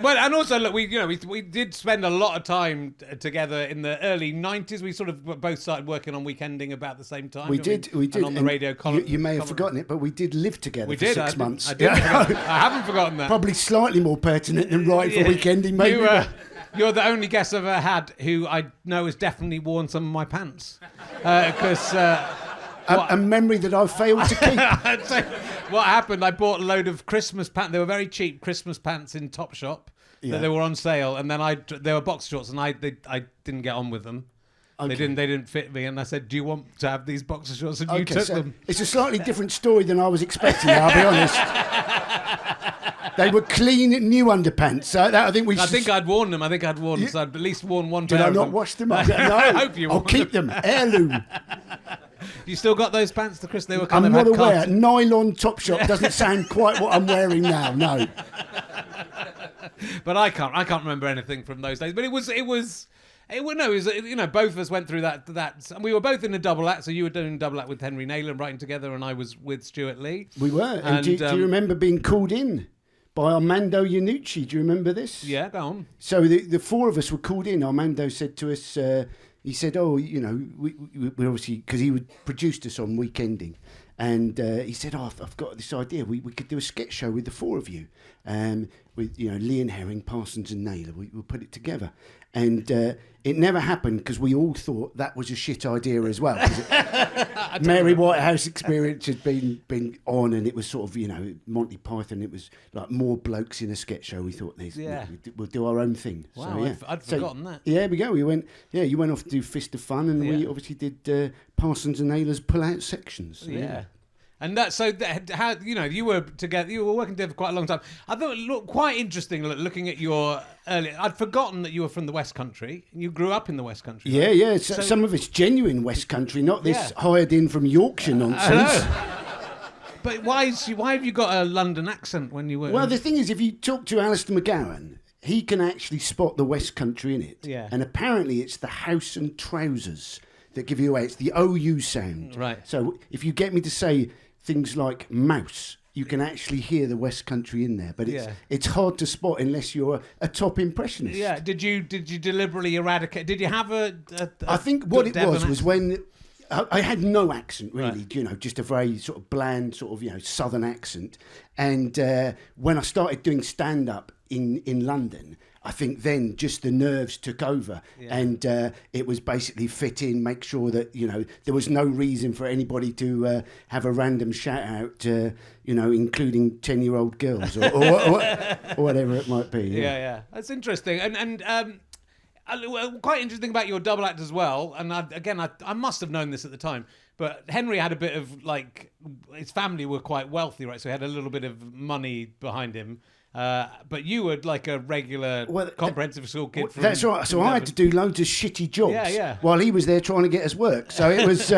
Well, and also, look, we did spend a lot of time together in the early 90s. We sort of both started working on Weekending about the same time. We did. And on the radio column. You may have forgotten it, but we did live together for 6 months. I haven't forgotten that. Probably slightly more pertinent than writing for Weekending, maybe. You're the only guest I've ever had who I know has definitely worn some of my pants. Because... a memory that I failed to keep. What happened, I bought a load of Christmas pants. They were very cheap Christmas pants in Topshop. That they were on sale. And then they were boxer shorts, and I didn't get on with them. Okay. They didn't fit me, and I said, "Do you want to have these boxer shorts?" And you took them. It's a slightly different story than I was expecting. I'll be honest. They were clean new underpants. So I think I'd worn them. So I'd at least worn one pair. Did I not wash them? No, I hope you. I'll keep them. Heirloom. You still got those pants, the Chris? They were I'm not aware. Nylon Topshop doesn't sound quite what I'm wearing now. No. But I can't remember anything from those days. But it was both of us went through that, and we were both in a double act. So you were doing a double act with Henry Naylor writing together, and I was with Stuart Lee. We were. And do you remember being called in by Armando Iannucci? Do you remember this? Yeah, go on. So the four of us were called in. Armando said to us, he said, we obviously, because he would produced us on Weekending. And he said, I've got this idea. We could do a sketch show with the four of you. With, Lee and Herring, Parsons and Naylor. We'll put it together. And it never happened because we all thought that was a shit idea as well. Mary Whitehouse Experience had been on, and it was sort of, Monty Python. It was like more blokes in a sketch show. We thought, we'll do our own thing. Wow, so, I'd forgotten that. Yeah, we go. We went, you went off to do Fist of Fun, and we obviously did Parsons and Naylor's pull-out sections. So, yeah. And how you were together. You were working together for quite a long time. I thought it looked quite interesting looking at your early. I'd forgotten that you were from the West Country. You grew up in the West Country. Yeah, right? Yeah. So, some of it's genuine West Country, not this hired in from Yorkshire nonsense. But why have you got a London accent when you were? Well, the thing is, if you talk to Alistair McGowan, he can actually spot the West Country in it. Yeah. And apparently, it's the house and trousers that give you away. It's the OU sound. Right. So if you get me to say things like mouse, you can actually hear the West Country in there, but it's hard to spot unless you're a top impressionist. Yeah. Did you deliberately eradicate? Did you have I think what it was when I had no accent really, right. Just a very sort of bland sort of southern accent, and when I started doing stand up in London, I think then just the nerves took over, and it was basically fit in, make sure that there was no reason for anybody to have a random shout out, including 10-year-old girls or whatever it might be. Yeah. That's interesting, and quite interesting about your double act as well. And I must have known this at the time, but Henry had a bit of his family were quite wealthy, right? So he had a little bit of money behind him. But you were like a regular comprehensive school kid. That's right. So I had to do loads of shitty jobs Yeah. while he was there trying to get us work. So it was,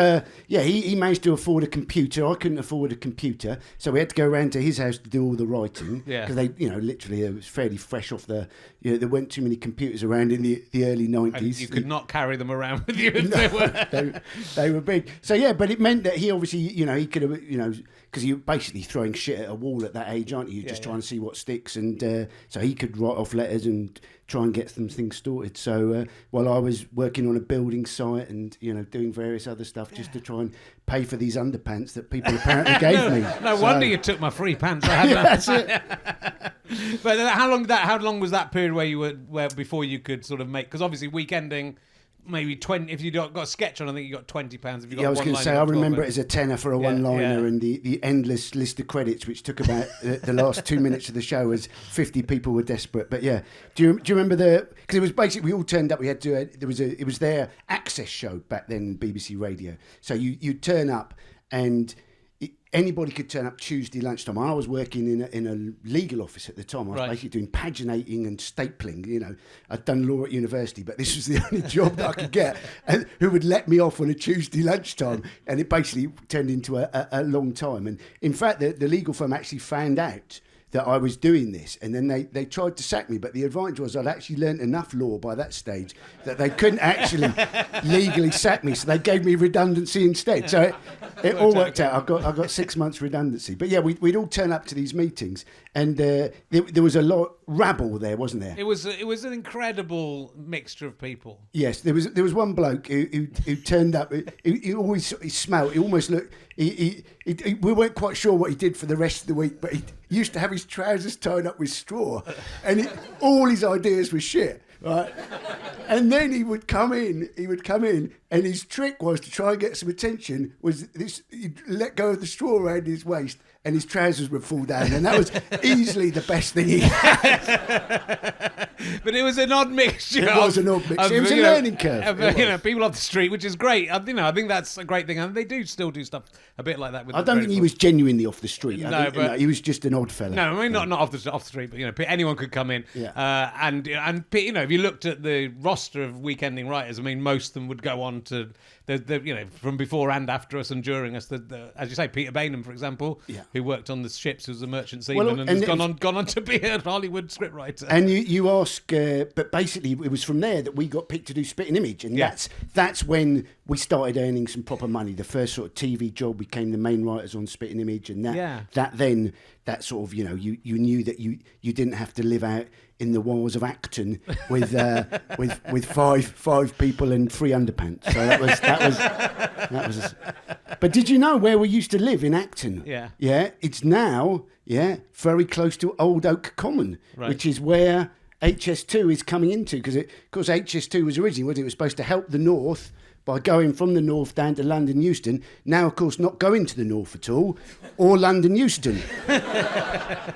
he managed to afford a computer. I couldn't afford a computer. So we had to go around to his house to do all the writing. Yeah. Because they, literally it was fairly fresh off the, there weren't too many computers around in the early 90s. And you could not carry them around with you if they were. They were big. So but it meant that he obviously, he could have, because you're basically throwing shit at a wall at that age, aren't you? You're just trying to see what sticks. And so he could write off letters and try and get some things sorted. So while I was working on a building site and doing various other stuff just to try and pay for these underpants that people apparently gave me. No wonder you took my free pants. That's it. But how long was that period where before you could sort of make? Because obviously Weekending. Maybe 20. If you got a sketch on, I think you got £20. If you got I was going to say, I remember it as a tenner for a one-liner, and the endless list of credits, which took about the last 2 minutes of the show, as 50 people were desperate. But do you remember because it was basically we all turned up. We had to. It was their access show back then, BBC Radio. So you turn up and. Anybody could turn up Tuesday lunchtime. I was working in a legal office at the time. I was basically doing paginating and stapling. I'd done law at university, but this was the only job that I could get, and who would let me off on a Tuesday lunchtime. And it basically turned into a long time. And in fact, the legal firm actually found out that I was doing this, and then they tried to sack me, but the advantage was I'd actually learnt enough law by that stage that they couldn't actually legally sack me, so they gave me redundancy instead. So it all worked out. I got 6 months redundancy. But yeah, we'd all turn up to these meetings, and there was a lot rabble there, wasn't there? It was an incredible mixture of people. Yes, there was one bloke who turned up. He smelled. He almost looked. We weren't quite sure what he did for the rest of the week, but he used to have his trousers tied up with straw, and all his ideas were shit. Right, and then he would come in, and his trick was to try and get some attention. Was this? He'd let go of the straw around his waist, and his trousers would fall down, and that was easily the best thing he had. But it was an odd mixture. It was an odd mixture. It was a learning curve. People off the street, which is great. I think that's a great thing, and they do still do stuff a bit like that. With I don't think he was genuinely off the street. But he was just an odd fella. No, I mean not off the street, but anyone could come in. Yeah. And if you looked at the roster of weekending writers, I mean, most of them would go on to from before and after us and during us. As you say, Peter Bainham, for example, who worked on the ships as a merchant seaman and has gone on to be a Hollywood scriptwriter. And you ask, but basically it was from there that we got picked to do Spit and Image, and that's when we started earning some proper money. The first sort of TV job, we became the main writers on Spit and Image, and that sort of you knew that you didn't have to live out in the walls of Acton with five people and 3 underpants. So that was. But did you know where we used to live in Acton? Yeah. Yeah. It's now very close to Old Oak Common, which is where HS2 is coming into, because HS2 was originally, it was supposed to help the north by going from the north down to London Euston. Now, of course, not going to the north at all, or London Euston.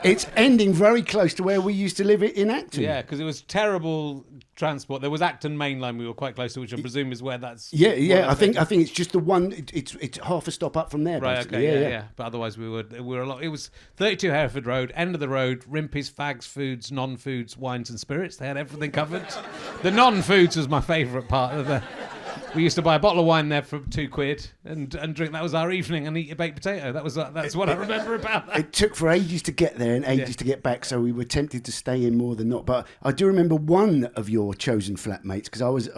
It's ending very close to where we used to live in Acton. Yeah, because it was terrible transport. There was Acton Main Line we were quite close to, which I presume is where that's... Yeah. I think it's just the one. It's half a stop up from there. Right. Basically. Okay. Yeah. But otherwise, we were a lot. It was 32 Hereford Road, end of the road. Rimpies, fags, foods, non-foods, wines and spirits. They had everything covered. The non-foods was my favourite part of the... We used to buy a bottle of wine there for £2 and drink. That was our evening, and eat a baked potato. That's what I remember about that. It took for ages to get there and ages to get back, so we were tempted to stay in more than not. But I do remember one of your chosen flatmates, because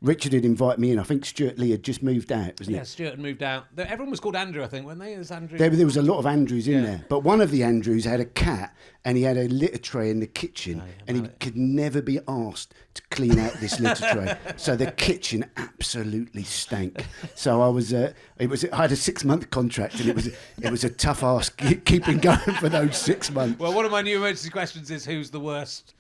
Richard had invited me in. I think Stuart Lee had just moved out, wasn't he? Yeah, Stuart had moved out. Everyone was called Andrew, I think, weren't they? Andrew. There was a lot of Andrews in there, but one of the Andrews had a cat, and he had a litter tray in the kitchen, and he could never be asked to clean out this litter tray. So the kitchen absolutely stank. So I had a 6-month contract, and it was a tough ask keeping going for those 6 months. Well, one of my new emergency questions is, who's the worst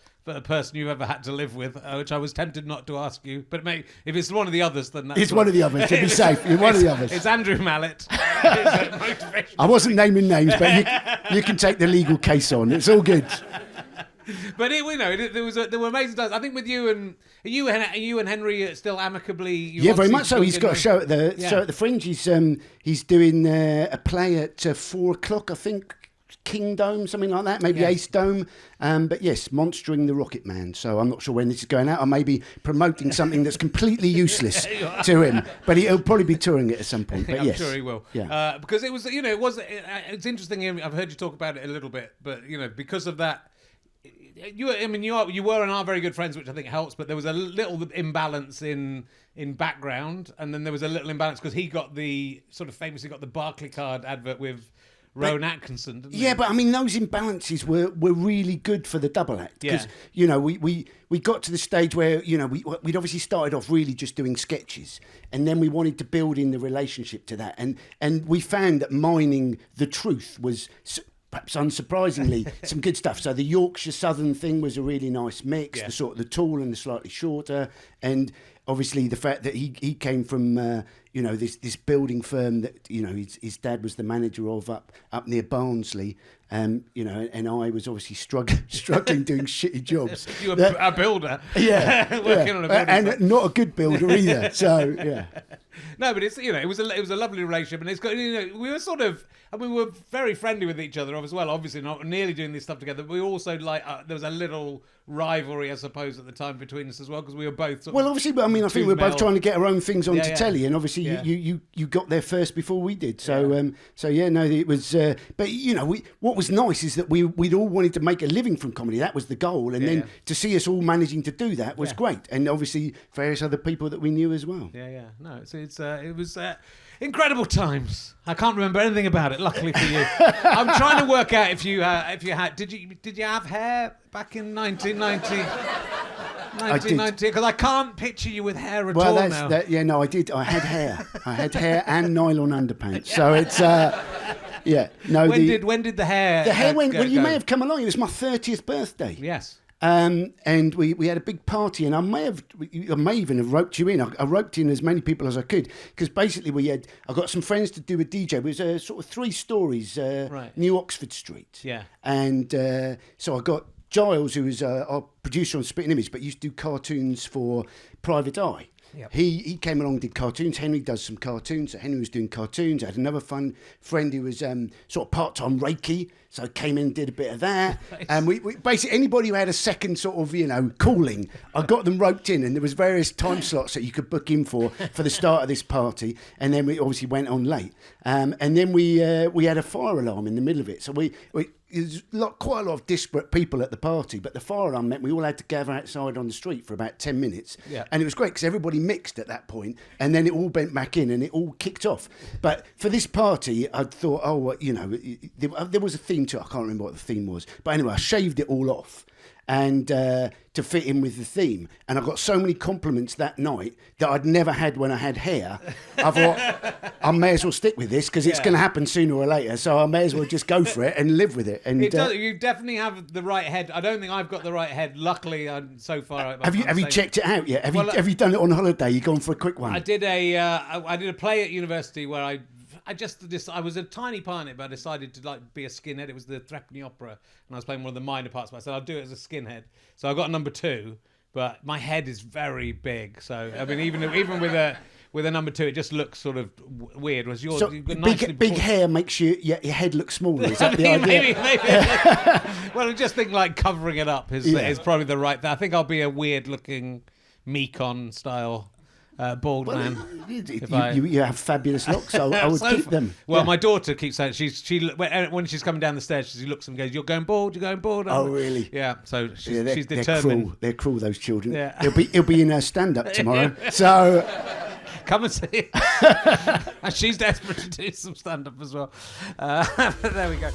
person you've ever had to live with, which I was tempted not to ask you, but if it's one of the others, then that's... It's one of the others, to be safe. You're one of the others. It's Andrew Mallet. I wasn't naming names, but you can take the legal case on. It's all good. But there were amazing times. I think with you and Henry are still amicably. Very much so. He's got a show at the Fringe. He's doing a play at 4:00, I think. King Dome, something like that, maybe Ace Dome. But yes, monstering the Rocket Man. So I'm not sure when this is going out. I may be promoting something that's completely useless to him, but he'll probably be touring it at some point. But I'm sure he will. Yeah. Because it's interesting. I've heard you talk about it a little bit, but because of that. You were and are very good friends, which I think helps. But there was a little imbalance in background, and then there was a little imbalance because he famously got the Barclaycard advert with Rowan Atkinson. Didn't he? But I mean, those imbalances were really good for the double act, because we got to the stage where we'd obviously started off really just doing sketches, and then we wanted to build in the relationship to that, and we found that mining the truth was. Perhaps unsurprisingly, some good stuff. So the Yorkshire Southern thing was a really nice mix. The sort of the tall and the slightly shorter, and obviously the fact that he came from this building firm that his dad was the manager of up near Barnsley. And I was obviously struggling doing shitty jobs. You were a builder, working on a building and not a good builder either. So yeah. No, but it's it was a lovely relationship, and it's got we were very friendly with each other as well. Obviously, not nearly doing this stuff together, but we also there was a little rivalry, I suppose, at the time between us as well, because we were both well, obviously, but I mean, I think we were both trying to get our own things onto telly, and obviously you got there first before we did. So it was. But what was nice is that we'd all wanted to make a living from comedy. That was the goal, and then to see us all managing to do that was great, and obviously various other people that we knew as well. No, it was incredible times. I can't remember anything about it. Luckily for you, I'm trying to work out if you had. Did you have hair back in 1990? 1990, because I can't picture you with hair at all now. No, I did. I had hair. I had hair and nylon underpants. So it's When did the hair? The hair went. Well, you may have come along. It was my 30th birthday. Yes. And we had a big party, and I may even have roped you in. I roped in as many people as I could, because basically I got some friends to do a DJ. It was sort of 3 stories, New Oxford Street. Yeah. And so I got Giles, who was our producer on Spitting Image, but used to do cartoons for Private Eye. Yep. He came along and did cartoons. Henry does some cartoons. So Henry was doing cartoons. I had another fun friend who was sort of part-time Reiki. So I came in and did a bit of that. Nice. And we basically, anybody who had a second sort of, calling, I got them roped in. And there was various time slots that you could book in for the start of this party. And then we obviously went on late. And then we had a fire alarm in the middle of it. So there's quite a lot of disparate people at the party, but the fire alarm meant we all had to gather outside on the street for about 10 minutes. Yeah. And it was great because everybody mixed at that point, and then it all bent back in and it all kicked off. But for this party, I thought, there was a theme to it. I can't remember what the theme was. But anyway, I shaved it all off. And to fit in with the theme. And I got so many compliments that night that I'd never had when I had hair. I thought, I may as well stick with this because it's going to happen sooner or later. So I may as well just go for it and live with it. And you definitely have the right head. I don't think I've got the right head. Luckily, so far. Have you checked it out yet? Have you done it on holiday? You gone for a quick one? I did a play at university where I was a tiny part in it, but I decided to be a skinhead. It was the Threepenny Opera, and I was playing one of the minor parts. But I said I'll do it as a skinhead. So I got a number 2, but my head is very big. So I mean, even with a number 2, it just looks sort of weird. Was yours? So big hair makes your head look smaller. Is that the idea? Maybe. Well, I just think covering it up is probably the right thing. I think I'll be a weird looking Mekon style. Bald man. You have fabulous looks. I would keep them. Well, my daughter keeps saying when she's coming down the stairs, she looks and goes, "You're going bald. You're going bald." Oh, really? Yeah. So she's determined. They're cruel. Those children. Yeah. He'll be in her stand-up tomorrow. So come and see. And she's desperate to do some stand-up as well. There we go.